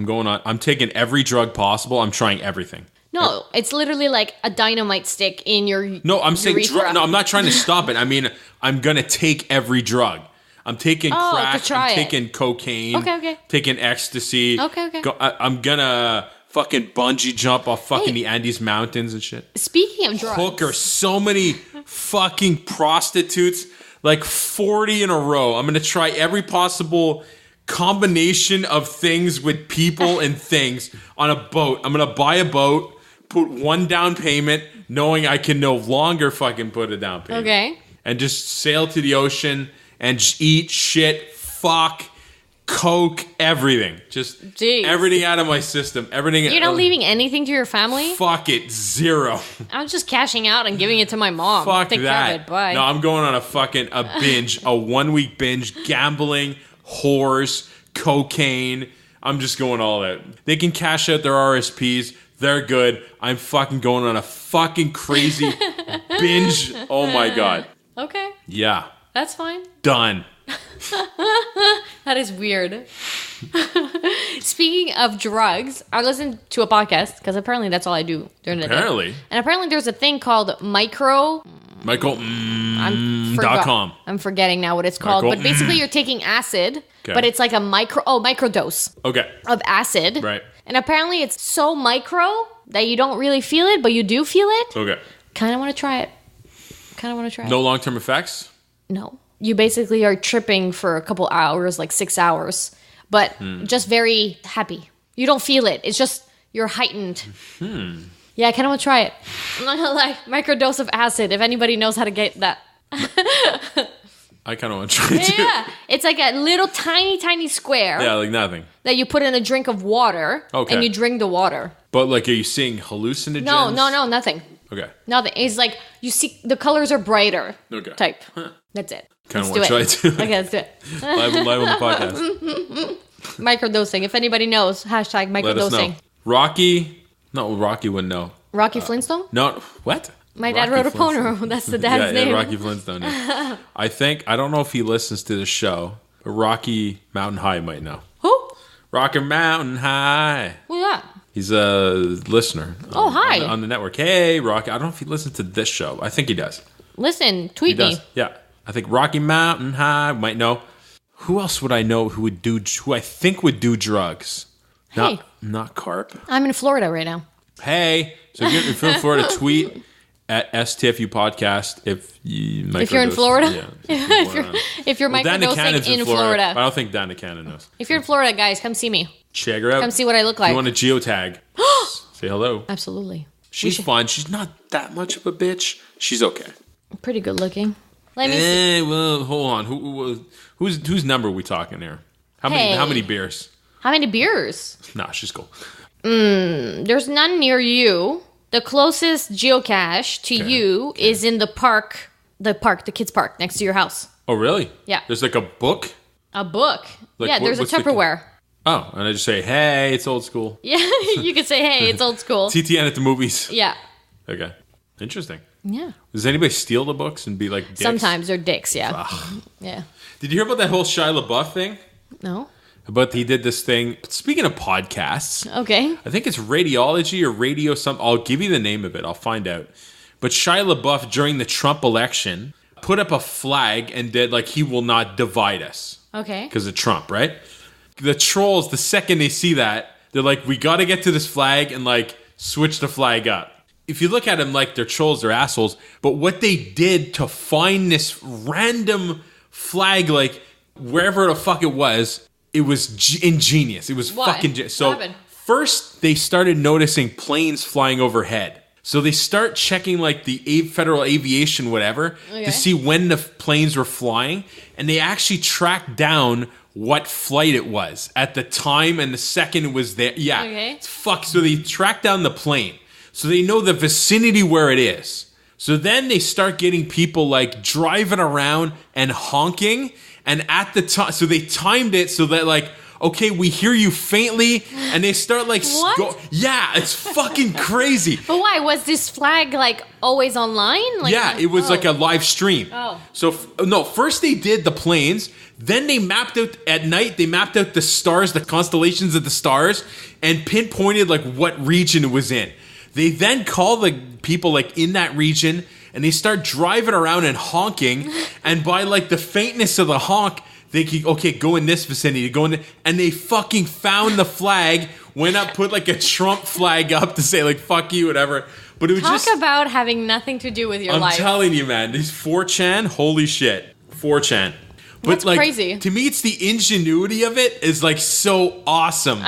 going on. I'm taking every drug possible. I'm trying everything. No, it's literally like a dynamite stick in your. No, I'm saying no. I'm not trying to stop it. I mean, I'm gonna take every drug. I'm taking crack. I'm taking cocaine. Okay. Taking ecstasy. Okay. I'm gonna fucking bungee jump off fucking the Andes Mountains and shit. Speaking of drugs, Hooker, so many fucking prostitutes, like 40 in a row. I'm gonna try every possible combination of things with people and things on a boat. I'm gonna buy a boat, put 1 down payment, knowing I can no longer fucking put a down payment. Okay. And just sail to the ocean and just eat shit, fuck, coke, everything. Just everything out of my system. Everything. You're not leaving anything to your family? Fuck it, 0. I'm just cashing out and giving it to my mom. Fuck Take that. Care of it. Bye. No, I'm going on a binge, a 1 week binge, gambling, whores, cocaine. I'm just going all out. They can cash out their RSPs. They're good. I'm fucking going on a fucking crazy binge. Oh my God. Okay. Yeah. That's fine. Done. That is weird. Speaking of drugs, I listened to a podcast because apparently that's all I do during the day. And apparently there's a thing called Michael.com. I'm forgetting now what it's called. But basically you're taking acid, but it's like a microdose of acid. Right. And apparently it's so micro that you don't really feel it, but you do feel it. Okay. Kind of want to try it. No long-term effects? No. You basically are tripping for a couple hours, like 6 hours, but just very happy. You don't feel it. It's just, you're heightened. Yeah, I kind of want to try it. I'm not gonna lie. Microdose of acid, if anybody knows how to get that. I kind of want to try it too. Yeah, it's like a little tiny square. Yeah, like nothing. That you put in a drink of water, and you drink the water. But like, are you seeing hallucinogens? No, nothing. Okay. Nothing. It's like, you see, the colors are brighter. Okay. Type. That's it. Kind of want to try it too. Okay, let's do it. live on the podcast. Microdosing. If anybody knows, hashtag microdosing. Let us know. Rocky wouldn't know. Rocky Flintstone? No, what? My dad wrote a porno. That's the dad's name. Yeah, Rocky Flintstone. Yeah. I don't know if he listens to the show, but Rocky Mountain High might know. Who? Rocky Mountain High. Who's that? He's a listener. Hi. On the network. Hey, Rocky. I don't know if he listens to this show. I think he does. Listen, tweet me. Yeah. I think Rocky Mountain High might know. Who else would I know who I think would do drugs? Hey. Not Carp. I'm in Florida right now. Hey. So if you're in Florida, tweet at STFU podcast if you're in Florida. Yeah, if you're microdosing in Florida. I don't think Dana Cannon knows. If you're in Florida, guys, come see me. Check her out. Come see what I look like. If you want to geotag, say hello. Absolutely. She's fun. She's not that much of a bitch. She's okay. Pretty good looking. Let me see. Well, hold on. Whose number are we talking there? How many beers? How many beers? Nah, she's cool. There's none near you. The closest geocache to you is in the kids' park next to your house. Oh, really? Yeah. There's like a book? A book? Like, yeah, there's a Tupperware. Oh, and I just say, hey, it's old school. Yeah, you could say, hey, it's old school. TTN at the movies. Yeah. Okay. Interesting. Yeah. Does anybody steal the books and be like dicks? Sometimes they're dicks, yeah. Yeah. Did you hear about that whole Shia LaBeouf thing? No. But he did this thing. Speaking of podcasts. Okay. I think it's Radiology or Radio something. I'll give you the name of it. I'll find out. But Shia LaBeouf, during the Trump election, put up a flag and did like, he will not divide us. Okay. Because of Trump, right? The trolls, the second they see that, they're like, we got to get to this flag and like switch the flag up. If you look at them like they're trolls, they're assholes. But what they did to find this random flag, like wherever the fuck it was ingenious. It was fucking... So first they started noticing planes flying overhead. So they start checking like the Federal Aviation, whatever, to see when the planes were flying. And they actually tracked down what flight it was at the time and the second it was there. Yeah. Okay. So they tracked down the plane. So they know the vicinity where it is. So then they start getting people like driving around and honking. And at the time, so they timed it so that like, okay, we hear you faintly, and they start like, yeah, it's fucking crazy. But why was this flag like always online? Like, yeah, it was like a live stream. Oh, so no, first they did the planes, then they mapped out at night. They mapped out the stars, the constellations of the stars, and pinpointed like what region it was in. They then call the people like in that region, and they start driving around and honking, and by like the faintness of the honk, they can, okay, go in this vicinity, go in, and they fucking found the flag, went up, put like a Trump flag up to say like, fuck you, whatever. But it was Talk about having nothing to do with your life. I'm telling you, man, these 4chan, holy shit, 4chan. But that's like, crazy. To me, it's the ingenuity of it is like so awesome.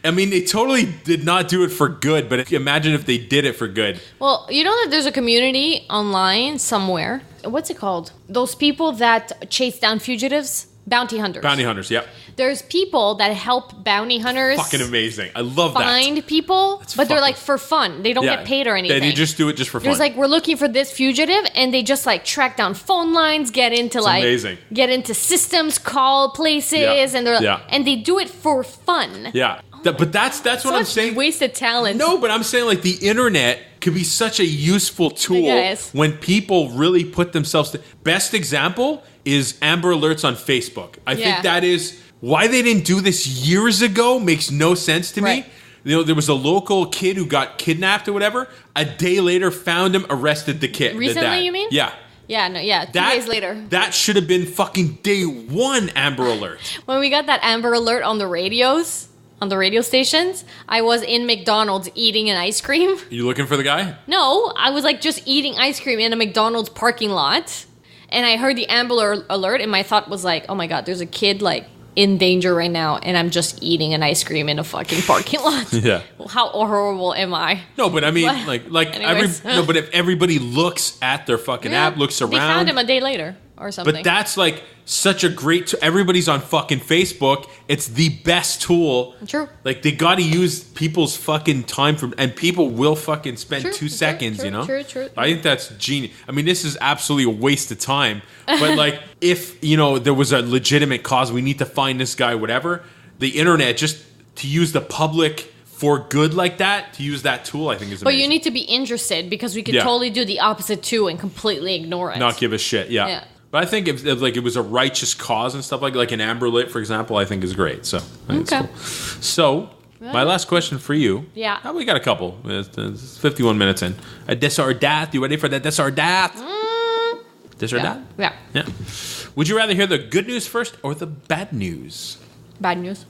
I mean, they totally did not do it for good, but imagine if they did it for good. Well, you know that there's a community online somewhere. What's it called? Those people that chase down fugitives? Bounty hunters. Bounty hunters, yep. There's people that help bounty hunters. Fucking amazing. I love that. Find people, but they're like for fun. They don't get paid or anything. They just do it just for fun. There's like, we're looking for this fugitive, and they just like track down phone lines, get into amazing. Get into systems, call places, and they're and they do it for fun. Yeah. But that's what I'm saying. Wasted talent. No, but I'm saying like the internet could be such a useful tool when people really put themselves to... Best example is Amber Alerts on Facebook. I think that is... Why they didn't do this years ago makes no sense to me. You know, there was a local kid who got kidnapped or whatever. A day later, found him, arrested the kid. Recently, you mean? Yeah. Yeah, no, yeah. 2 days later. That should have been fucking day one Amber Alert. When we got that Amber Alert on the radios... On the radio stations, I was in McDonald's eating an ice cream. You looking for the guy? No, I was like just eating ice cream in a McDonald's parking lot. And I heard the Amber Alert, and my thought was like, oh my God, there's a kid like in danger right now, and I'm just eating an ice cream in a fucking parking lot. Yeah. How horrible am I? No, but I mean, but if everybody looks at their fucking app, looks around. They found him a day later or something. But that's like such a great... everybody's on fucking Facebook. It's the best tool. True. Like, they got to use people's fucking time for... And people will fucking spend 2 seconds, you know? True. I think that's genius. I mean, this is absolutely a waste of time. But, like, if, you know, there was a legitimate cause, we need to find this guy, whatever, the internet, just to use the public for good like that, to use that tool, I think is amazing. But you need to be interested, because we could totally do the opposite too and completely ignore it. Not give a shit, yeah. But I think if like it was a righteous cause and stuff like an Amber Alert, for example, I think is great. So that's cool. So my last question for you. Yeah. We got a couple. It's 51 minutes in. A this or that. You ready for that this or that? This or that? Yeah. Would you rather hear the good news first or the bad news? Bad news.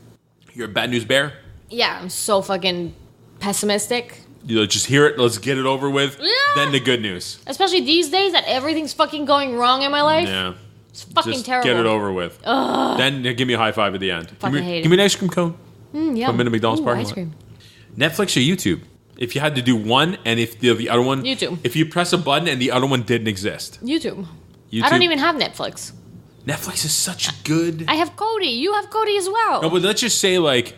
You're a bad news bear? Yeah, I'm so fucking pessimistic. You know, just hear it, let's get it over with, then the good news. Especially these days that everything's fucking going wrong in my life. Yeah. It's fucking just terrible. Get it over with. Ugh. Then give me a high five at the end. Fucking hate it. Give me an ice cream cone. Yeah. From in a McDonald's parking ice lot. cream. Netflix or YouTube? If you had to do one, and if the other one... YouTube. If you press a button and the other one didn't exist. YouTube. I don't even have Netflix. Netflix is such good... I have Cody. You have Cody as well. No, but let's just say, like,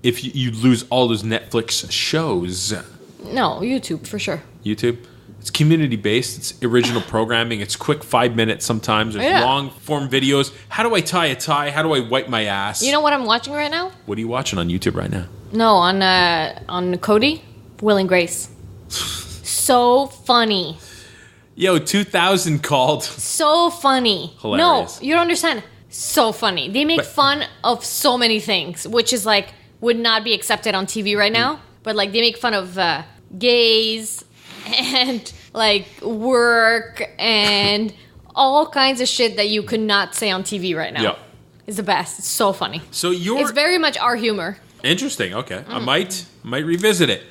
if you lose all those Netflix shows... No, YouTube, for sure. YouTube? It's community based. It's original programming. It's quick 5 minutes sometimes. There's long form videos. How do I tie a tie? How do I wipe my ass? You know what I'm watching right now? What are you watching on YouTube right now? No, on Cody, Will and Grace. So funny. Yo, 2000 called. So funny. Hilarious. No, you don't understand. So funny. They make fun of so many things, which is like would not be accepted on TV right now. But like they make fun of gays and like work and all kinds of shit that you could not say on TV right now. Yep. It's the best. It's so funny. So It's very much our humor. Interesting. Okay. I might revisit it.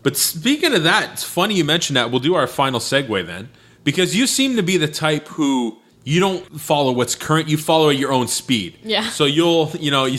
But speaking of that, it's funny you mentioned that. We'll do our final segue then. Because you seem to be the type who you don't follow what's current. You follow at your own speed. Yeah. So you're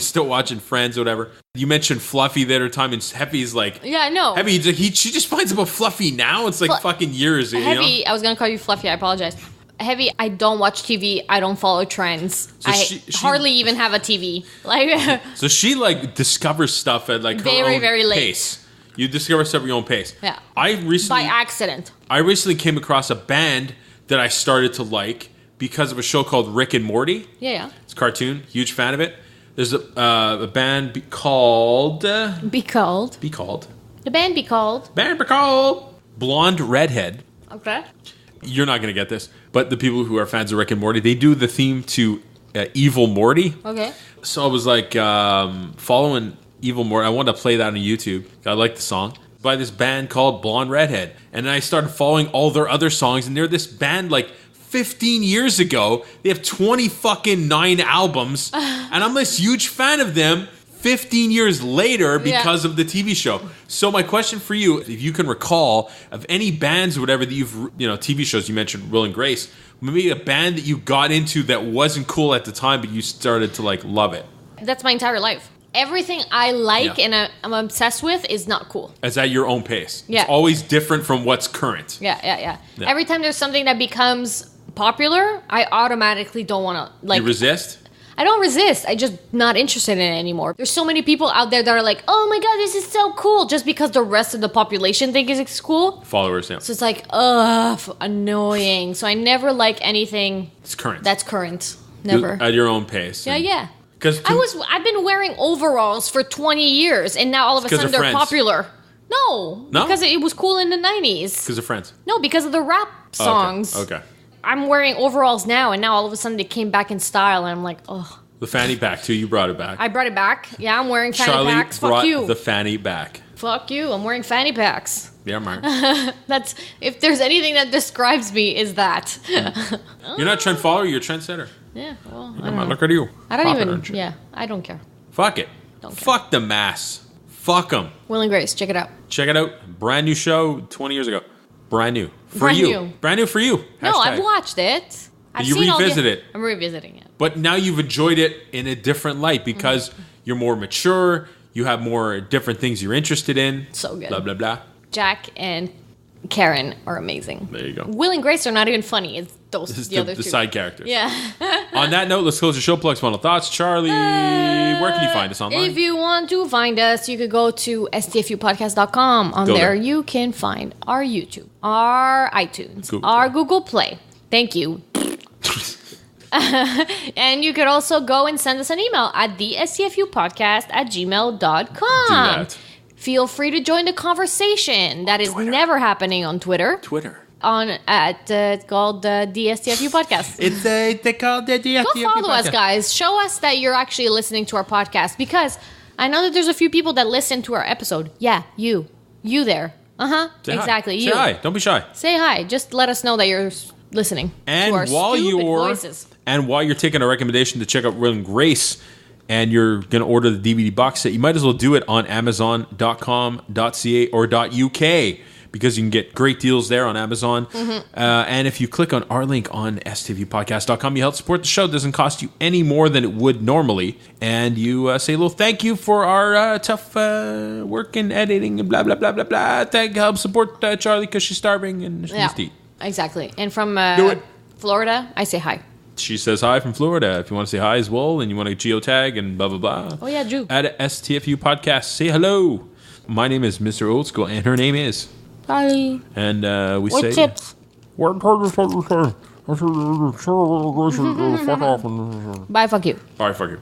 still watching Friends or whatever. You mentioned Fluffy the other time, and Heavy's like... Yeah, I know. Heavy, she just finds about Fluffy now. It's like fucking years. Heavy, I was going to call you Fluffy. I apologize. Heavy, I don't watch TV. I don't follow trends. So I hardly even have a TV. Like, so she like discovers stuff at like her very, own very late. pace. You discover stuff at your own pace. Yeah. By accident. I recently came across a band that I started to like because of a show called Rick and Morty. Yeah. It's a cartoon. Huge fan of it. There's a band called... Be called. Be called. The band be called. Band be called. Blonde Redhead. Okay. You're not going to get this, but the people who are fans of Rick and Morty, they do the theme to Evil Morty. Okay. So I was like following Evil Morty. I wanted to play that on YouTube. I like the song. By this band called Blonde Redhead. And then I started following all their other songs, and they're this band like 15 years ago. They have 9 albums, and I'm this huge fan of them 15 years later because of the TV show. So my question for you, if you can recall of any bands or whatever that you've, TV shows, you mentioned Will and Grace, maybe a band that you got into that wasn't cool at the time, but you started to like love it. That's my entire life. Everything I like and I'm obsessed with is not cool. It's at your own pace. Yeah. It's always different from what's current. Yeah. Every time there's something that becomes popular, I automatically don't want to like. You resist? I don't resist. I just not interested in it anymore. There's so many people out there that are like, oh my god, this is so cool, just because the rest of the population think it's cool. Followers, yeah. So it's like, annoying. So I never like anything. It's current. That's current. Never. At your own pace. Yeah. Because I've been wearing overalls for 20 years, and now all of a sudden they're popular. No, because it was cool in the 90s. Because of Friends. No, because of the rap songs. Okay. I'm wearing overalls now, and now all of a sudden they came back in style, and I'm like, oh. The fanny pack, too. You brought it back. I brought it back. Yeah, I'm wearing fanny packs. Fuck you. The fanny back. Fuck you. I'm wearing fanny packs. Yeah, man. That's, if there's anything that describes me, is that. You're not a trend follower, you're a trendsetter. Yeah, well, Look at you. I don't even, I don't care. Fuck it. Don't care. Fuck the mass. Fuck them. Will and Grace, check it out. Check it out. Brand new show 20 years ago. Brand new. Brand new. Brand new for you. No, Hashtag. I've watched it. You revisit it. I'm revisiting it. But now you've enjoyed it in a different light because you're more mature. You have more different things you're interested in. So good. Blah, blah, blah. Jack and Karen are amazing. There you go. Will and Grace are not even funny. It's the other two. The side characters. Yeah. On that note, let's close the show. Plugs, final thoughts. Charlie, where can you find us online? If you want to find us, you could go to stfupodcast.com. On there, you can find our YouTube, our iTunes, our Google Play. Thank you. And you could also go and send us an email at thestfupodcast@gmail.com. Do that. Feel free to join the conversation. That is never happening on Twitter. It's called the DSTFU podcast. They called the DSTFU podcast. Go follow us, guys. Show us that you're actually listening to our podcast, because I know that there's a few people that listen to our episode. Yeah, you there. Exactly. Say hi. Don't be shy. Say hi. Just let us know that you're listening. And to our stupid voices. And while you're taking a recommendation to check out Will and Grace, and you're going to order the DVD box set, you might as well do it on Amazon.com.ca or .uk, because you can get great deals there on Amazon. And if you click on our link on STFUpodcast.com, you help support the show. It doesn't cost you any more than it would normally. And you say a little thank you for our tough work in editing and blah, blah, blah, blah, blah. Help support Charlie because she's starving and she needs to eat. Exactly. And from Florida, I say hi. She says hi from Florida. If you want to say hi as well and you want to geotag and blah, blah, blah. Oh, yeah, Drew. At STFU Podcast, say hello. My name is Mr. Old School, and her name is... Bye. And we With say... chips. Fuck off. Bye, fuck you. All right, fuck you.